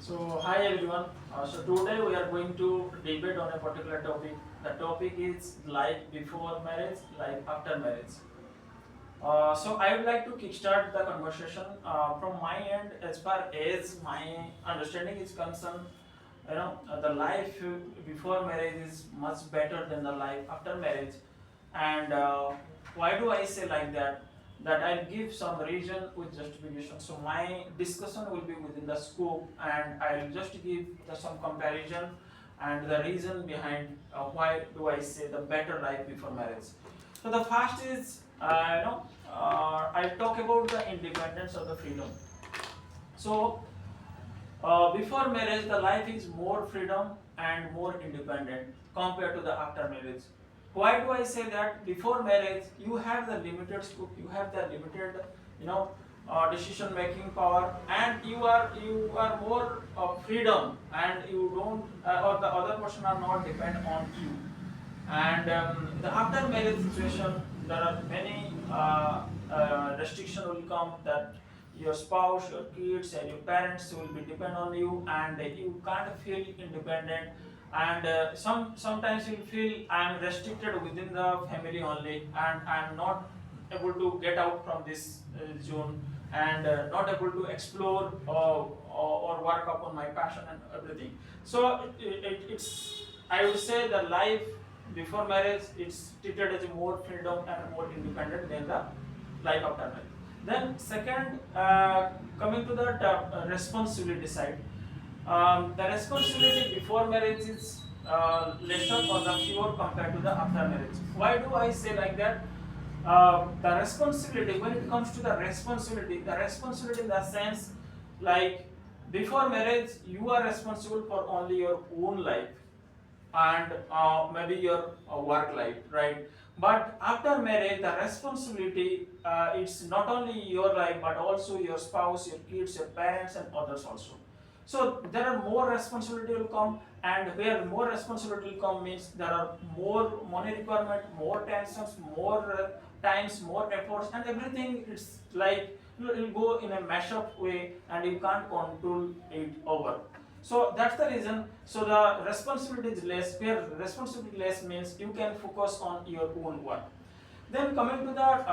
Hi everyone. Today we are going to debate on a particular topic. The topic is life before marriage, life after marriage. I would like to kickstart the conversation from my end. As far as my understanding is concerned, the life before marriage is much better than the life after marriage. And why do I say like that? That I'll give some reason with justification. So my discussion will be within the scope, and I'll just give some comparison and the reason behind why do I say the better life before marriage. So the first is, I'll talk about the independence of the freedom. So before marriage, the life is more freedom and more independent compared to the after marriage. Why do I say that? Before marriage, you have the limited scope, you have the limited, decision making power, and you are more freedom, and you don't or the other person are not depend on you. And the after marriage situation, there are many restriction will come that your spouse, your kids, and your parents will be depend on you, and you can't feel independent. And sometimes you feel I am restricted within the family only, and I am not able to get out from this zone, and not able to explore or work upon my passion and everything. So it's I would say the life before marriage it's treated as a more freedom and more independent than the life after marriage. Then second, coming to the responsibility side, the responsibility before marriage is lesser or the fewer compared to the after marriage. Why do I say like that? The responsibility, when it comes to the responsibility in the sense like before marriage you are responsible for only your own life and maybe your work life, right? But after marriage, the responsibility it's not only your life but also your spouse, your kids, your parents, and others also. So there are more responsibility will come, and where more responsibility will come means there are more money requirement, more tensions, more times, more efforts, and everything. It's like it will go in a mashup way, and you can't control it over. So that's the reason. So the responsibility is less. Where responsibility less means you can focus on your own work. Then coming to the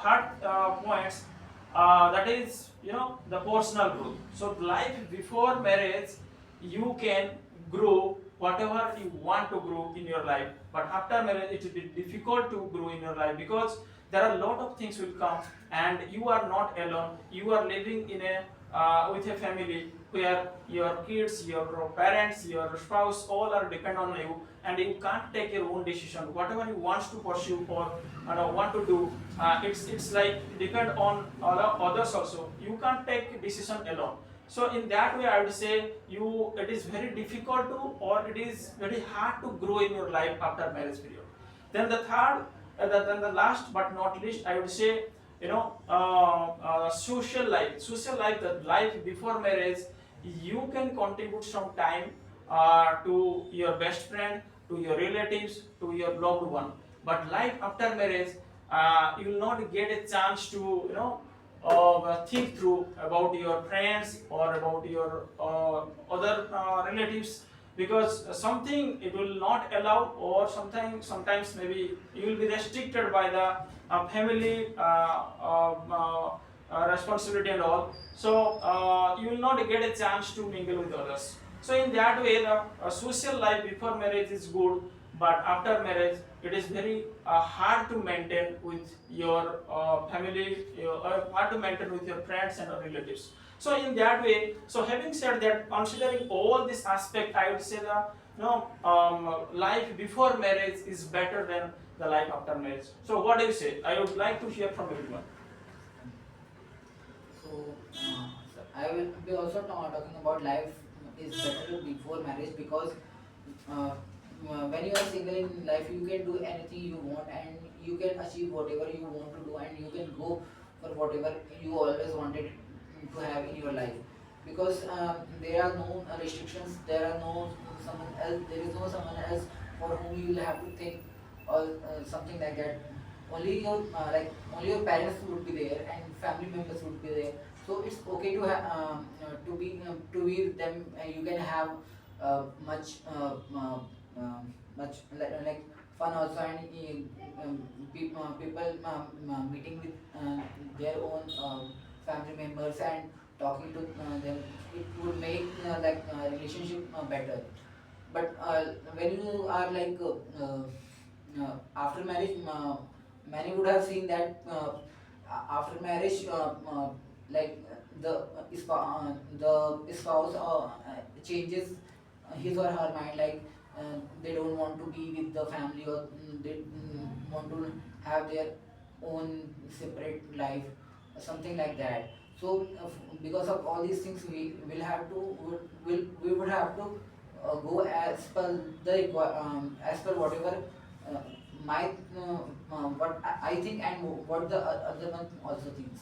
third points, that is the personal growth. So life before marriage, you can grow whatever you want to grow in your life. But after marriage, it will be difficult to grow in your life because there are a lot of things will come, and you are not alone. You are living in a with a family where your kids, your parents, your spouse all are depend on you, and you can't take your own decision. Whatever you want to pursue or want to do, it's like depend on others also. You can't take decision alone. So in that way, I would say it is very difficult to, or it is very hard to grow in your life after marriage period. Then the third, then the last but not least, I would say social life. Social life, the life before marriage, you can contribute some time to your best friend, to your relatives, to your loved one. But life after marriage, you will not get a chance to think through about your friends or about your other relatives, because something it will not allow, or sometimes maybe you will be restricted by the family responsibility and all. So you will not get a chance to mingle with others. So in that way, the social life before marriage is good, but after marriage it is very hard to maintain with your family, hard to maintain with your friends and relatives. So in that way, so having said that, considering all this aspect, I would say the life before marriage is better than the life after marriage. So what do you say? I would like to hear from everyone. So I will be also talking about life is better before marriage because when you are single in life, you can do anything you want and you can achieve whatever you want to do and you can go for whatever you always wanted to have in your life because there are no restrictions, there are no someone else, there is no someone else for whom you will have to think or something like that. Only your only your parents would be there and family members would be there So it's okay to to be with them, and you can have much like fun also, and people meeting with their own family members and talking to them, it would make relationship better. But when you are after marriage, many would have seen that after marriage, like the spouse changes his or her mind, they don't want to be with the family, or they want to have their own separate life, something like that. So because of all these things, we will have to we would have to go as per as per whatever uh, my what I think, and what the other one also thinks.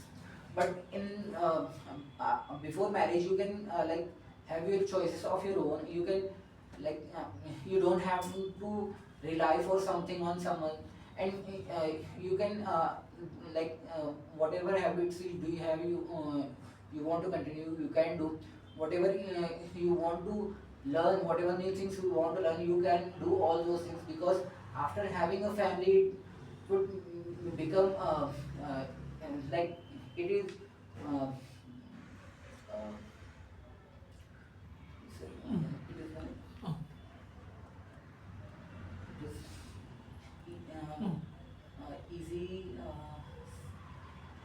But in before marriage, you can have your choices of your own. You can you don't have to rely for something on someone, and you can whatever habits you have, you want to continue, you can do whatever you want to learn, whatever new things you want to learn, you can do all those things, because after having a family, it would become like it is uh, uh, it is it is easy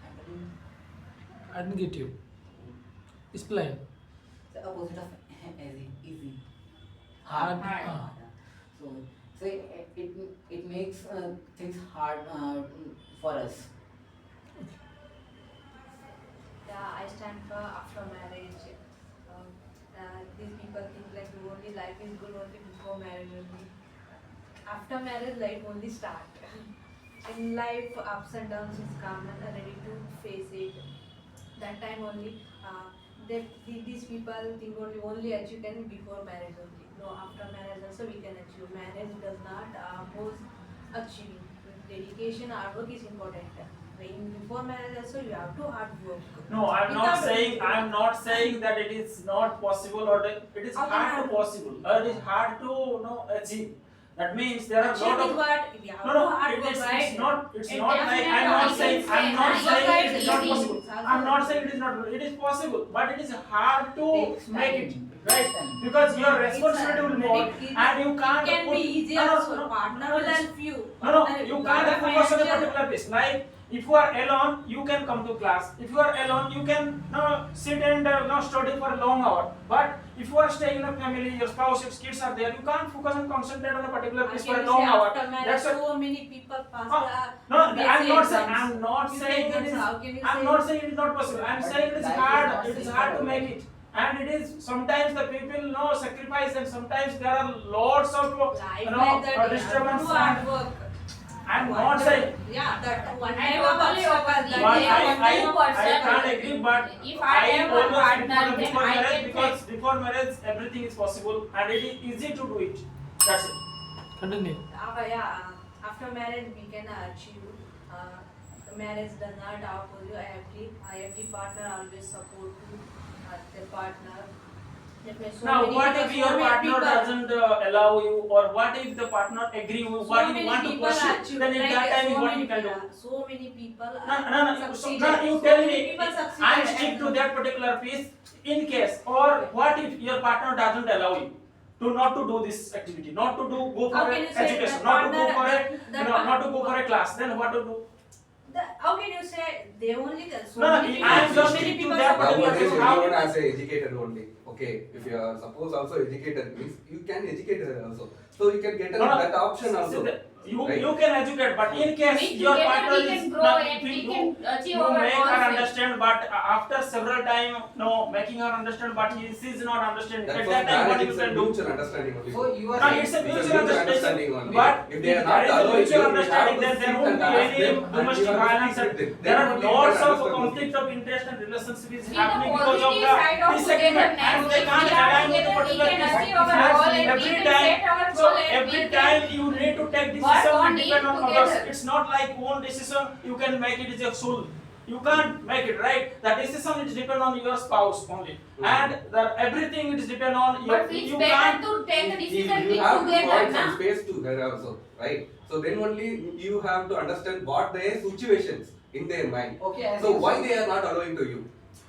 handling. I didn't get you. Explain. The opposite of easy, Hard. hard. So, it makes things hard for us. Yeah, I stand for after marriage. These people think like only life is good only before marriage only. After marriage, life only start. In life, ups and downs is common. Are ready to face it. That time only, these people think only achieve before marriage only. No, after marriage also we can achieve. Marriage does not oppose achieving. Dedication, hard work is important. When before marriage also you have to hard work. No, Without I'm not saying that it is not possible, or that it is Okay, hard to ma'am. possible, or it is hard to achieve. That means there are a lot Achieve is of what we have no, to no, hard work, it's right? not, it's It not like, definitely I'm not I saying can it is say not easy. possible. I'm not saying it is not, it is possible, but it is hard to Takes make it, time. right? Because your responsibility will more, and you can't It can put, be easier no, no, also. no, Partner no, will it's- help you. no, Partner- you lot can't of focus on a financial- particular piece. Like if you are alone, you can come to class. If you are alone, you can sit and study for a long hour. But if you are staying in a family, your spouse, your kids are there, you can't focus and concentrate on a particular How piece can for a you long say hour. after marriage That's why. so many people pass No, I'm BSc not saying. exams. I'm not UP saying it exams, is. how can you I'm say- not saying it is not possible. I'm But saying it is life is hard. not It is simple hard to always. make it, and it is sometimes the people sacrifice, and sometimes there are lots of Life like that, you have to disturbance. do hard work. I'm not saying. Yeah, that one I time totally of agree. that But They day are of- one type of I person. can't agree, but If I have a always partner, prefer then before I marriage, can because before marriage everything is possible and it is easy to do it. That's it. Continue. After marriage we can achieve. Marriage does not oppose you. IFT partner always support you. The partner. Now, what if your partner doesn't allow you, or what if the partner agree with what you want to pursue? Then at that time, what you can do? So many people No. So, succeeded. no, you So tell many me. people succeeded I'm stick and- to that particular piece in case, or what if your partner doesn't allow you to not to do this activity, not to go for How a can you say education, the not to go partner- for a the not to go for a class? Then what to do? How can you say they only so No, many people, I am so just many stick to people that support particular you. piece. Nowadays, How- everyone as a educated only. Okay, if you are suppose also educated means you can educate her also. So you can get No, no. that option also. Right. You can educate, but in case We your together partner we is can grow not, and we you, can achieve you our make goals her and- understand, but after several time, making her understand, but she is not understanding. That's At why that time, what marriage you is a can do? mutual understanding only. So you are No, saying it's a It's a mutual mutual understanding, understanding only. but If they are there not is a allowing mutual you, you understanding, have to then there sit won't and be ask any them and domestic you have to violence. speak with them. There Then are only you lots can of understand conflict of interest and relationship is See the happening because of positive side the of disagreement, togetherness. and they If can't we are align with the together, we particular can piece. achieve our And goal and we every can time, set our so goal and every we time can you need to take work decision on to it depend on together. others. It's not like one decision you can make it is a soul. You can't make it, right? The decision is depend on your spouse only, and the everything is depend on your. But it's You better can't. to take a decision You have to together, provide na? some space to her also, right? So then only you have to understand what their situations in their mind. Okay, as So you why said- they are not allowing to you?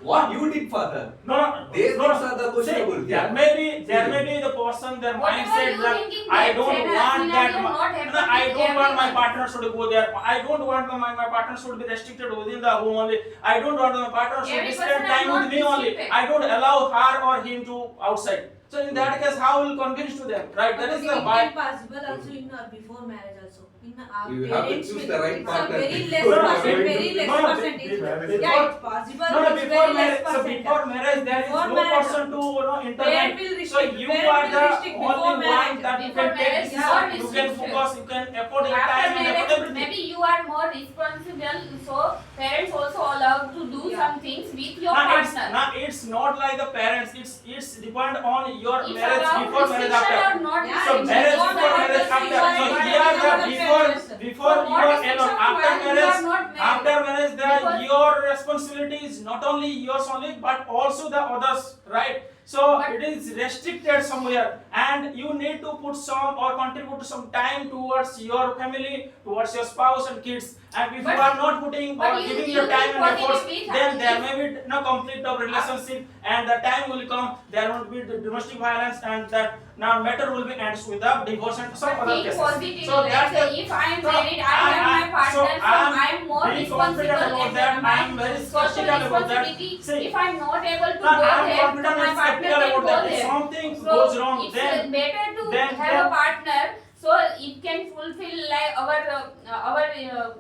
What you did for her? No, These no, things are the questionable. See, there may be the person, their Whatever mindset you that thinking I that don't said, want that. scenario not happen No, I with don't want my everyone. partner should go there. I don't want my partner should be restricted within the home only. I don't want my partner should Every spend person time are with not me only. restricted. I don't allow her or him to outside. So in that case, how will convince to them, right? That is the it why. can possible also in before marriage also. In our You have to parents choose will- the right it's a partner very less before you are percent, going very to- less No, no, percentage. before- Yeah, it's possible. No, it's before very less marriage, so percent. before marriage, there is Before no marriage, person to Parent intervene. will So restrict. you Parent are will the restrict only before one marriage. that you Before can take marriage, decision, not you can restricted. focus, you can afford your After time and afford marriage, everything. maybe you are more responsible, so parents also allowed to do Yeah. some things with your Now partner. it's not like the parents, it's depend on your It's marriage about before marriage restriction after. or not Yeah, So it's marriage not before about marriage restriction, after. So it's here about the the parents. before For you what are restriction alone. After while you are marriage, not married? after marriage, Because- your responsibility is not only yours only but also the others, right? So But- it is restricted somewhere, and you need to put some or contribute some time towards your family, towards your spouse and kids. And if But- you are not putting but or you- giving you your time need and efforts, positivity, then there if- may be no conflict of relationship, and the time will come. There will be the domestic violence, and that now matter will be ends with the divorce and some But other think cases. positively, So like that's the. if I am So married, I have my partner, so I am more very responsible confident about and that. my I am very social skeptical about that. responsibility. See, If I am not able to no, go I am there, so confident my and partner skeptical can about go that. If there. something So goes wrong, it's then better to then- have a partner, so it can fulfill like our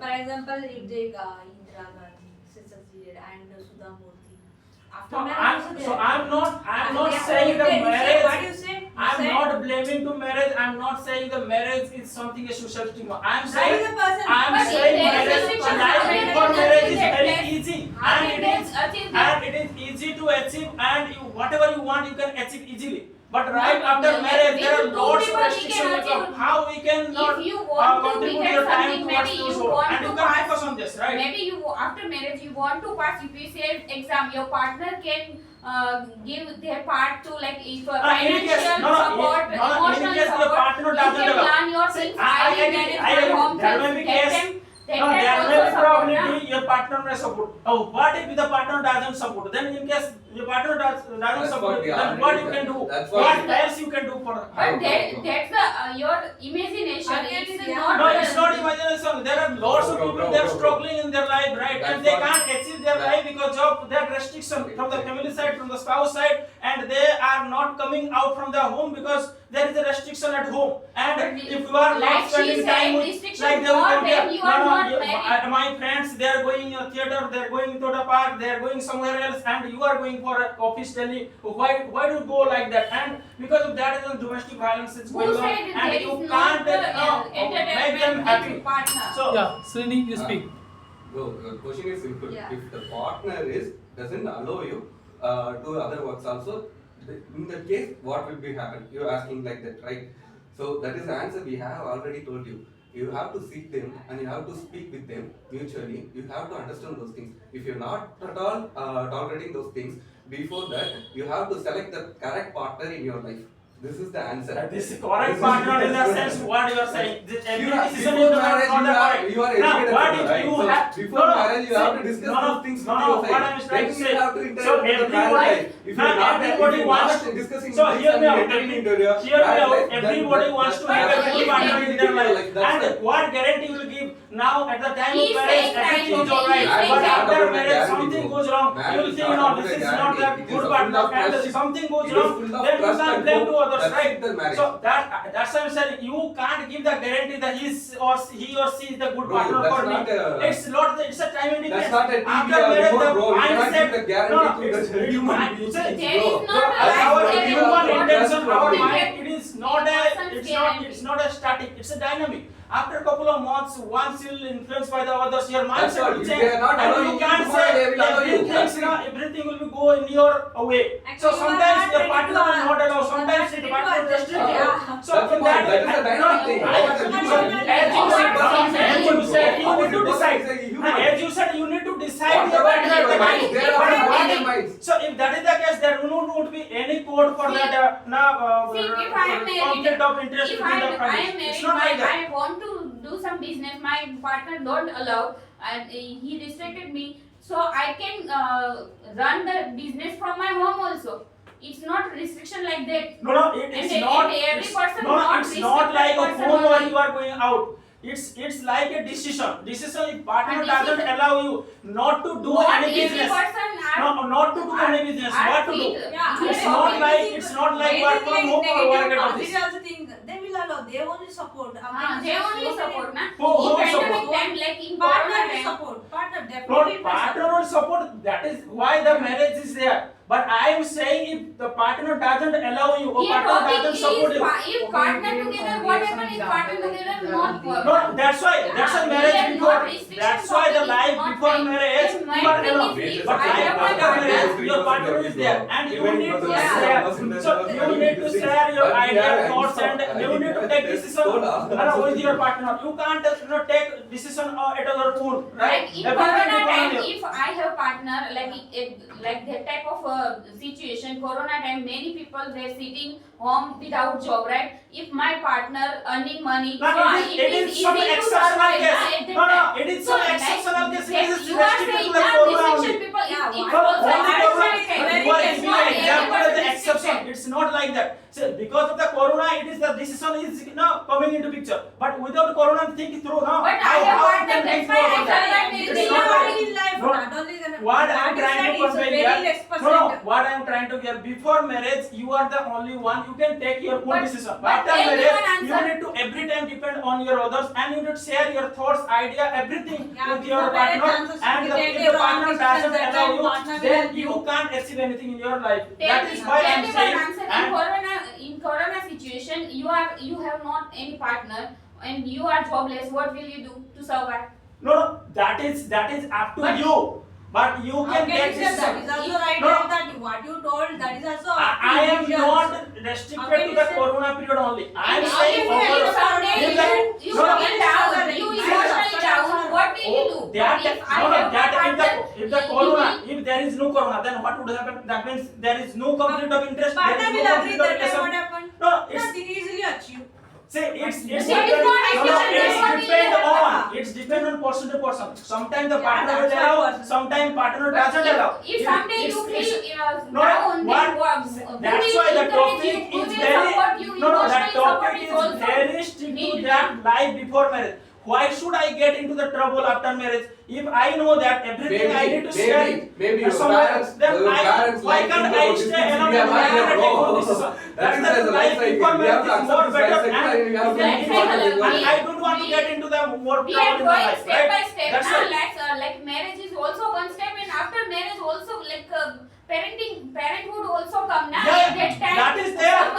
For example, if they Indira Gandhi, succeeded, and Sudha Murthy. After no, marriage, also they are- I'm not Yeah, saying the you say- marriage. What do you say? I'm not blaming to marriage. I'm not saying the marriage is something a social stigma. I'm That saying is the person. I'm But saying if there is marriage, restriction, life how can before we marriage is achieve very that? easy, How and can it is they achieve that? easy to achieve, and you, whatever you want, you can achieve easily. But No, right no, after no, marriage, we there are will do lots of because we restrictions can will come. achieve. How we can not If you want to contribute become your time something, towards maybe this you work, want and to you can pass. focus on this, right? Maybe you after marriage you want to pass UPSC exam. Your partner can give their part to like if In any case, financial no, no, support, in any emotional case, the support. partner You doesn't can allow. plan your See, things. I I will agree, manage I my agree. home There things. may be That case. time, that No, time there also may be support, probability your partner may support. Oh, what if the partner doesn't support? Then in case your partner doesn't That's support, what we then already what you done. can do? That's What what- else you can do for her? But that's the your imagination. Again, It's yeah. not. No, it's not imagination. There are lots of Bro, people bro, that are bro. struggling in their life, right? That's And they what- can't achieve their that- life because of that restriction from the family side, from the spouse side, and they are not coming out from their home because there is a restriction at home. And But if you are like not she spending said, time with, restriction like they will more compare. when you are not married. My friends, they are going in a theater, they are going to the park, they are going somewhere else, and you are going for a office daily. Why do you go like that? And because of that, the domestic violence is Who going on, said and there you is not can't make them entertainment happy. with partner? So Yeah, Srini, you speak. Bro, the question is simple. Yeah. If the partner doesn't allow you to other works also, in that case, what will be happen? You're asking like that, right? So that is the answer we have already told you. You have to seek them and you have to speak with them mutually. You have to understand those things. If you're not at all tolerating those things, before that, you have to select the correct partner in your life. This is the answer. this correct partner in the sense what you are saying. Every You are, decision before is marriage, not the correct. you are Now, educated, what if right? you So have before marriage, you have to discuss those things with your what I side. am trying Then to you say. have to interact So with the everyone, marriage life. If now you're not, everybody wants to. discussing So things hear and me out. entering into your Hear me marriage out. life, then Everybody wants to have a But good if partner they- in their life. Like, that's And the- what guarantee will give now at the time of He's marriage, saying that, everything is okay, alright. he's But saying that. after Not marriage, about something guarantee, goes wrong. Marriage You will is think, not no, about this a is not guarantee. that It is good a partner. full of And trust. something goes It is wrong, full of then you trust can't and blame to hope. others, That's right? the marriage. So that's why I'm saying you can't give the guarantee that he or she is the good Bro, partner that's for me. not a- It's not. It's a time and That's not a TV After or marriage, remote, the bro. You cannot mindset. give the guarantee to it's the human mind- beings, see, There bro. is not a That's our what right you human have to intention, trust our from me. mind, it is not a, it's not a static, it's a dynamic. After a couple of months, once you'll influenced by the others, your That's mindset what, will if change. they are not And allowing you you, can't tomorrow they say will allow you. everything, That's it. everything will be go in your way. So Actually, you are sometimes not your ready partner to will not allow, you are sometimes not the ready partner to will adjust restrict it, you. yeah. So That's in the that, point. That is a dynamic thing. as you said, you need to decide. As you said, you need to decide your partner at the time. There are But their minds. so if that is the case, there won't be any code for See, that See, if I am married, conflict of interest if between the I am parties. married, It's not like that. I want to do some business, my partner don't allow, and he restricted me, so I can run the business from my home also. It's not restriction like that. No, it's And not. every It's, person no, not it's not restricted like a person home where only. you are going out. It's like a decision. Decision if partner And doesn't decision- allow you not to do Not any every business. person are- No, not to do any business. are What to do? fit. Yeah, It's yeah, not yeah. like it's not like work from home or work at office. They also think they will allow. They only support. They only support, na? Who In support? pandemic time, like in Partner corona will time. support. Partner No, definitely will partner support. will support. That is why the marriage is there. But I am saying if the partner doesn't allow you or Here partner topic doesn't is support you. if partner together, what happened if partner together not work? No, that's why Yeah, marriage we are before. not restriction That's why the topic is life not before like- marriage Then you my are thing alone. is But I life have my after partner. marriage, your partner is there, and you need to share. So you need to share your idea, thoughts, and you need to take decision with your partner. You can't take decision at your own, right? Like in Everything corona depends on time, you. if I have partner like that type of situation, corona time, many people were sitting home without job, right? If my partner earning money, No, so it is easy some to exceptional survive, case. na, at that No, time. it is So, some like, exceptional case. It that is you are restricted saying to the that corona restriction only. people, Yeah, it's For also only a corona, restriction. you are It's giving not an example as the everybody exception. restricted. It's not like that. So because of the corona, it is the decision is now coming into picture. But without corona, think through now. But I have partner, you can that's think why through I about that. survived It's with They the not are like- in life, No. not only the What I am that is trying to that it's a convey very here, less no, percent. what I am trying to get before marriage, you are the only one. You can take your own But- decision. but After everyone marriage, you answer- need to every time depend on your others, and you need to share your thoughts, idea, everything Yeah, with your before marriage, partner. chances And to if take the your partner own doesn't decisions, allow then you, partner will then help you you. can't achieve anything in your life. Tell That me, is why I tell am me one saying. answer. And In corona situation, you have not any partner and you are jobless. What will you do to survive? no, that is up to But- you. But you How can can take you say that? Is decision. also right No. that what you told, that is also I am individuals. not How restricted can to you the say- corona period only. I am And saying if you overall. someday If the- you no, no. feel down, you emotionally down, what will you do? That, But if I no, no, have that my if partner, the you corona, will- if there is no corona, then what would happen? That means there is no conflict of interest. There Partner is no will agree conflict of that time relation. what happened. No, it's Nothing easily achieved. say it's That is depend, not no, exception, it's that's what depend we have. on it's depend on person to person. Sometimes the Yeah, partner will that's why allow, person- sometimes partner But doesn't allow. if someday you it's- feel no, down, what- then who that's will why the encourage topic you? Who is will very support you? no, that Emotionally support topic is is also very strict to needed. that life before marriage. Why should I get into the trouble after marriage if I know that everything I need to share it maybe your somewhere, parents, then your I, parents why like can't to I go to stay this alone thing, and we are I like, take oh, all decision? that That's is the the life life cycle. before We have marriage to is more accept this better life cycle and we have to and life cycle. and I don't want to get into the more We trouble are in my going life, step by right? step. That's Now, why. like marriage is also one step, and after marriage also parenthood also come. Now Yeah, at that time, that is there. Some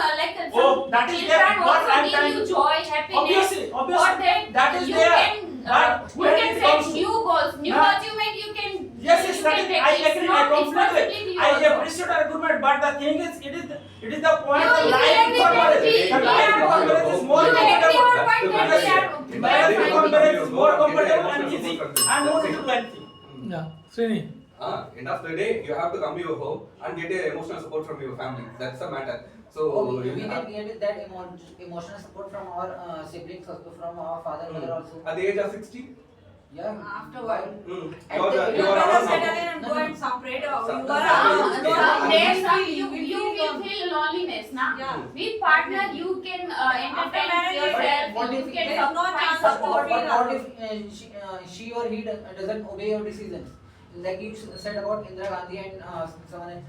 Oh, that is there. children What also I'm give trying you to- joy, happiness. Obviously, For obviously, that is you there. can But you when can it set comes to- new goals, new Nah. achievement. You can Yes, you yes, that can is, take. I It's agree, I not completely, responsibility I also. appreciate your argument, but the thing is, it is the point You- of you life agree before that marriage. we- The we life are- before marriage is more You agree comfortable. our point that we are Life before finding. marriage is more comfortable and easy, and no need to do anything. Yeah, Srini. End of the day, you have to come to your home and get a emotional support from your family. That's the matter. So Okay, you we have- can get that emotional support from our siblings, also from our father, mother also. At the age of 60, Yeah. Afterward. At you the- are You you are are out settle of in and go and separate. You are Yeah. alone. There's some You you will feel loneliness, na? Yeah. With partner you can entertain marriage, yourself. what You if can there is no find chance But to support. feel what alone. if she or he doesn't obey your decisions? Like you said about Indira Gandhi and someone.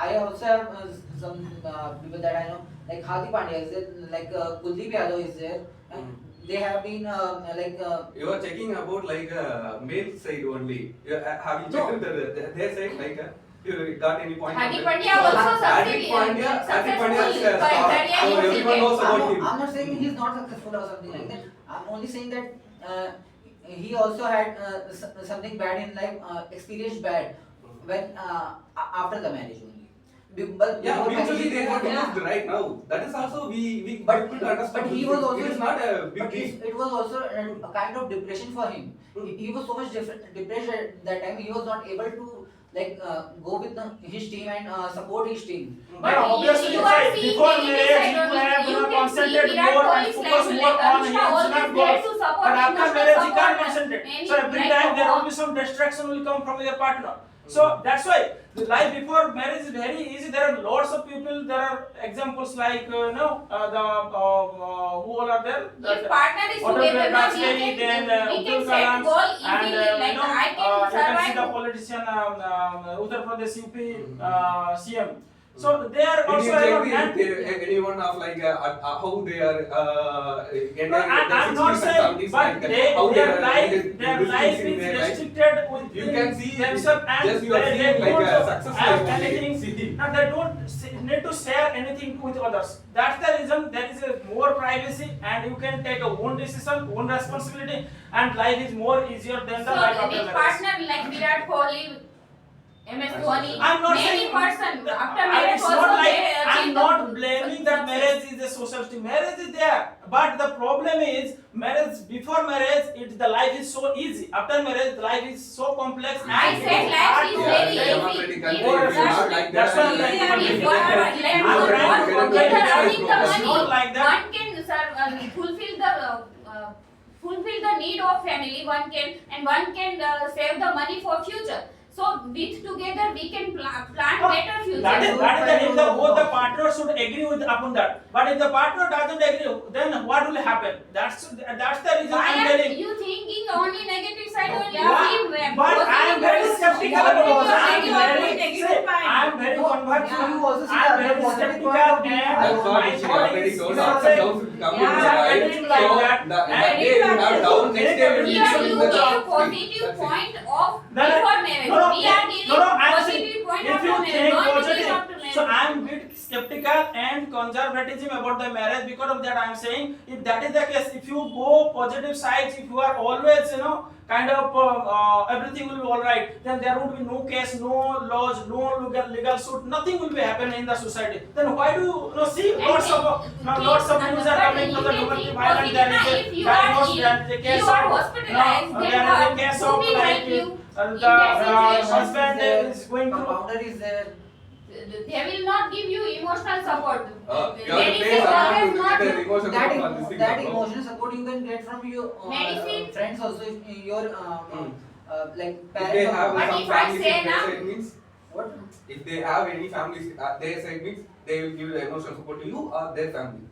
I also have some people that I know, like Hati Pandya is there, like Kuldeep Yadav is there. They have been You are checking about like male side only. Have you No. checked their side like you got any point? Hardik on that? Pandya also Hardik Pandya, Hardik Pandya is a star. So everyone knows about him. I'm not saying he's not successful or something like that. I'm only saying that he also had something bad in life, experienced bad when after the marriage only. But Yeah, before mutually marriage, they have yeah. used right now. That is also we But could understand. but he was also it is not a big but deal. it was also a kind of depression for him. He was so much depressed at that time. He was not able to like go with his team and support his team. But Yeah, obviously, you are right. seeing Before the marriage, side you only. have You can concentrate see Virat more and Kohli's focus life more like on Anushka his always not there goals. to support, But after emotional marriage, you support, can't concentrate. any So every like time there will support. be some distraction will come from your partner. So that's why the life before marriage is very easy. There are lots of people. There are examples like who all are there. If partner is Atal together, now Gajpati, then we can Abdul set Kalam, goal and easily. Like I you can can see the survive. politician Uttar Pradesh UP CM. So they are Did also you check and anyone of like how they are no, I'm not saying, but their life is restricted You within can see themselves and just you are they seeing like a don't success have life only. anything, See. and they don't need to share anything with others. That's the reason there is a more privacy and you can take a own decision, own responsibility, and life is more easier than the So life after with marriage. partner like Virat Kohli, MS Dhoni, I'm not many saying person after marriage it's also not like they I'm achieve not the blaming that success. marriage is a social thing. Marriage is there, but the problem is marriage before marriage the life is so easy. After marriage the life is so complex. I and it said is life hard is to very explain. easy. Democratic If country, If if you are like that's that, what I'm you trying to if do. one are I'm trying to together convey earning the that. It's money, not like that. one can fulfill the need of family. One can save the money for future. So with together we can plan better future. That is the if both the partners should agree with upon that. But if the partner doesn't agree, then what will happen? That's the reason Why I'm are telling. you thinking only negative side only? Yeah, but I am very skeptical about this. I am very conservative. You also see I am the very positive skeptical point of view. and That's what my she thought already is told not us. saying- Down to come Yeah, in the right. anything like So that. that day you have down, next day will be Here showing you the give down. positive That's it. point of Then- before marriage. No, We are giving I'm saying, positive point if after you marriage, think not negative positive, after marriage. so I am bit skeptical and conservatism about the marriage. Because of that I am saying, if that is the case, if you go positive sides, if you are always kind of everything will be all right, then there would be no case, no laws, no legal suit, nothing will be happening in the society. Then why do you see lots of news are coming from the domestic violence? There is a If you are divorce, ill, there is a case you are of hospitalized, then there is a case who of will like help you in the that situation? husband is going through. Compounder is there. They will not give you emotional support. You have to Medicine pay someone always to not get the emotion That from this thing. that emotional support you can get from your Medicine. friends also. If your like If parents. they have or- But some if I families say in their now- side means, What? if they have any families their side means they will give the emotional support to you or their family.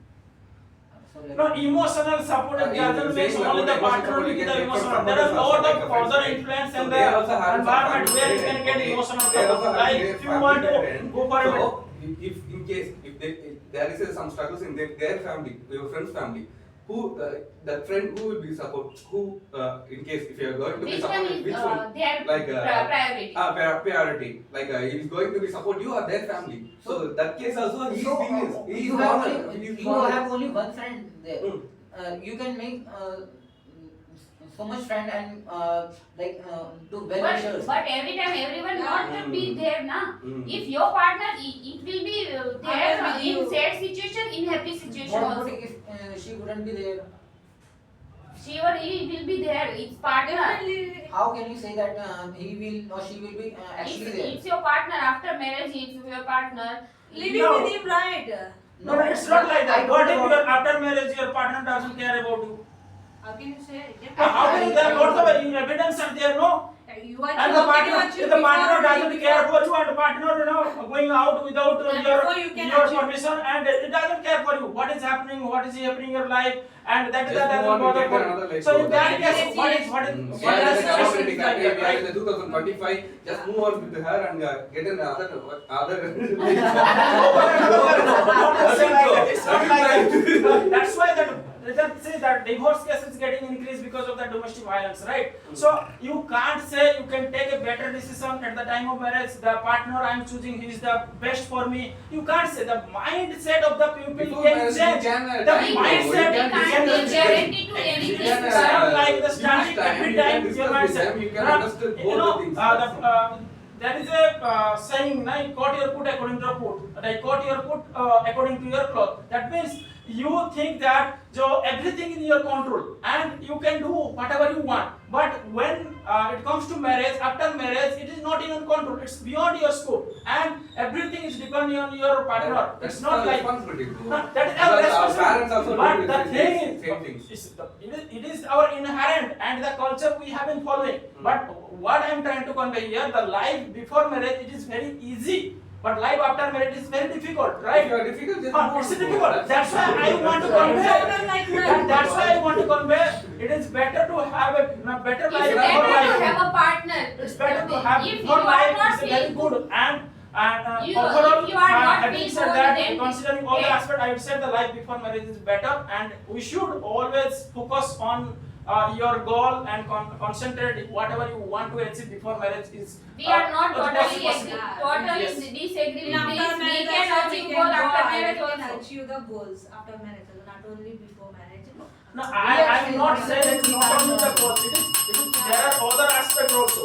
So like, No, emotional support You doesn't make saying only about the emotional partner support, will you be can the get from emotional. someone There are else lot also, of like a friend, further right? influence So in they the also have some environment family where you parent, can get okay? emotional They also support. have Like their if you family want to parent. go for a So if in case if there is some struggles in their family, your friend's family, who that friend who will be support, who in case if you are going to be Which one supported, is which one their like priority? priority, like he is going to be support you or their family. So that case also he is So, being he is you have normal. only He is you normal. have only one friend there. Mm. You can make so much friend and like to well But, wishers. but every time everyone not will be there na. If your partner it will be there with you. in sad situation, in happy situation What also. if she wouldn't be there? She or he will be there. It's partner. Definitely. How can you say that he will or she will be actually there? It's your partner after marriage. It's your partner. Living No. with him, right? No, it's not like that. I What don't if know. after marriage your partner doesn't care about you? How can you say? How can there what the evidence are there? No. You are And the pretty partner, much if the partner before- doesn't care for you and the partner, going out without And your before you can your achieve- permission and it doesn't care for you. What is happening in your life, and that Just doesn't move on to bother take for another you. lecture. So in that Yes, case, what is We what are in is the democratic like country, that, we are in right? the 2025. Just move on with her and get another It's not like that. That's why that say that divorce cases is getting increased because of the domestic violence, right? So you can't say you can take a better decision at the time of marriage. The partner I'm choosing, he is the best for me. You can't say the mindset of the people Before can marriage, change. you can, The time mindset you You can can't discuss give with guarantee to them. anything. You can, It's not like the use standing time, every you can time your discuss with mindset. them, you can understand both the things. there is a saying, na, you cut your coat according to your coat, like cut your coat according to your cloth. That means you think that so everything in your control and you can do whatever you want. But when it comes to marriage, after marriage, it is not in your control. It's beyond your scope, and everything is depending on your partner. It's not like responsibility, bro. that is our Because our responsibility. parents also But do the the thing same things. it is our inherent and the culture we have been following. But what I am trying to convey here, the life before marriage, it is very easy. But life after marriage is very difficult, right? If you are difficult, just It's move on, bro. difficult. That's why I want to Problem convey. like that. That's why I want to convey. It is better to have a better It's life better before to life. have a partner. It's better to have If before you are life. not It's very feeling good. And You- overall, if you are not having feeling said good, that, then considering all the take- aspects, I would say the life before marriage is better, and we should always focus on your goal and concentrate whatever you want to achieve before marriage is. We are not as much totally as possible. totally Yes. disagree with After this. We marriage can also achieve we goal can after go marriage ahead and also. achieve the goals after marriage, not only before marriage. No, I am not saying it's not only the goal. It is there are other aspects also.